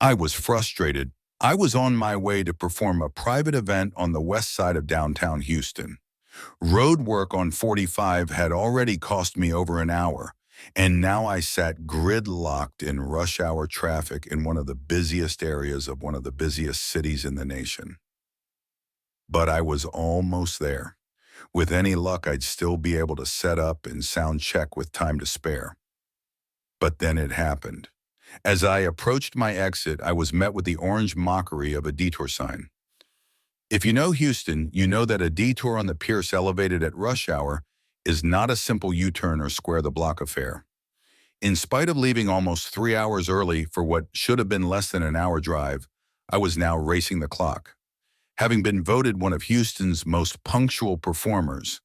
I was frustrated. I was on my way to perform a private event on the west side of downtown Houston. Road work on 45 had already cost me over an hour, and now I sat gridlocked in rush hour traffic in one of the busiest areas of one of the busiest cities in the nation. But I was almost there. With any luck, I'd still be able to set up and sound check with time to spare. But then it happened. As I approached my exit, I was met with the orange mockery of a detour sign. If you know Houston, you know that a detour on the Pierce elevated at rush hour is not a simple U-turn or square the block affair. In spite of leaving almost 3 hours early for what should have been less than an hour drive, I was now racing the clock. Having been voted one of Houston's most punctual performers,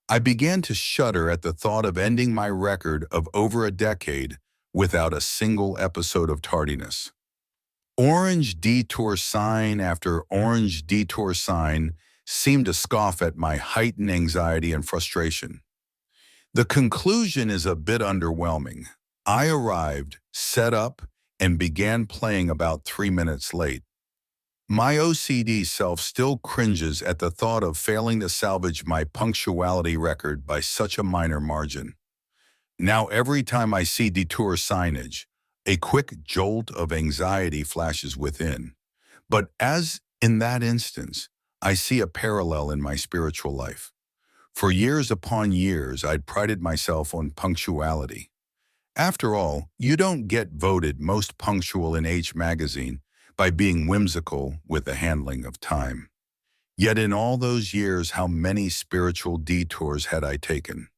I began to shudder at the thought of ending my record of over a decade without a single episode of tardiness. Orange detour sign after orange detour sign seemed to scoff at my heightened anxiety and frustration. The conclusion is a bit underwhelming. I arrived, set up, and began playing about 3 minutes late. My OCD self still cringes at the thought of failing to salvage my punctuality record by such a minor margin. Now every time I see detour signage, a quick jolt of anxiety flashes within. But as in that instance, I see a parallel in my spiritual life. For years upon years, I'd prided myself on punctuality. After all, you don't get voted most punctual in H magazine by being whimsical with the handling of time. Yet in all those years, how many spiritual detours had I taken?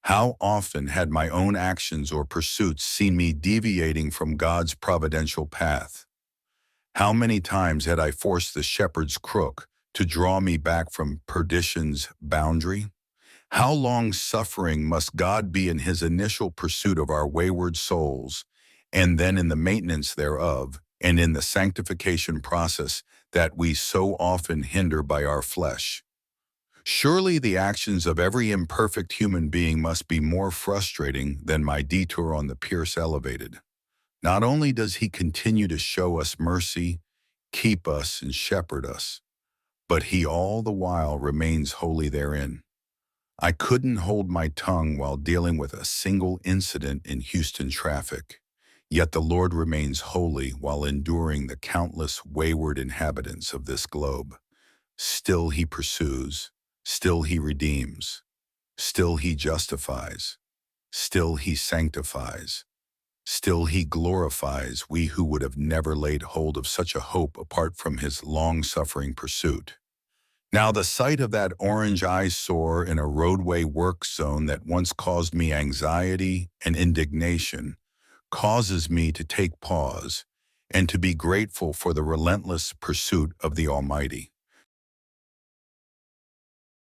How often had my own actions or pursuits seen me deviating from God's providential path? How many times had I forced the shepherd's crook to draw me back from perdition's boundary? How long suffering must God be in his initial pursuit of our wayward souls, and then in the maintenance thereof, and in the sanctification process that we so often hinder by our flesh? Surely the actions of every imperfect human being must be more frustrating than my detour on the Pierce elevated. Not only does he continue to show us mercy, keep us, and shepherd us, but he all the while remains holy therein. I couldn't hold my tongue while dealing with a single incident in Houston traffic, yet the Lord remains holy while enduring the countless wayward inhabitants of this globe. Still he pursues. Still he redeems, still he justifies, still he sanctifies, still he glorifies we who would have never laid hold of such a hope apart from his long-suffering pursuit. Now the sight of that orange eyesore in a roadway work zone that once caused me anxiety and indignation causes me to take pause and to be grateful for the relentless pursuit of the Almighty.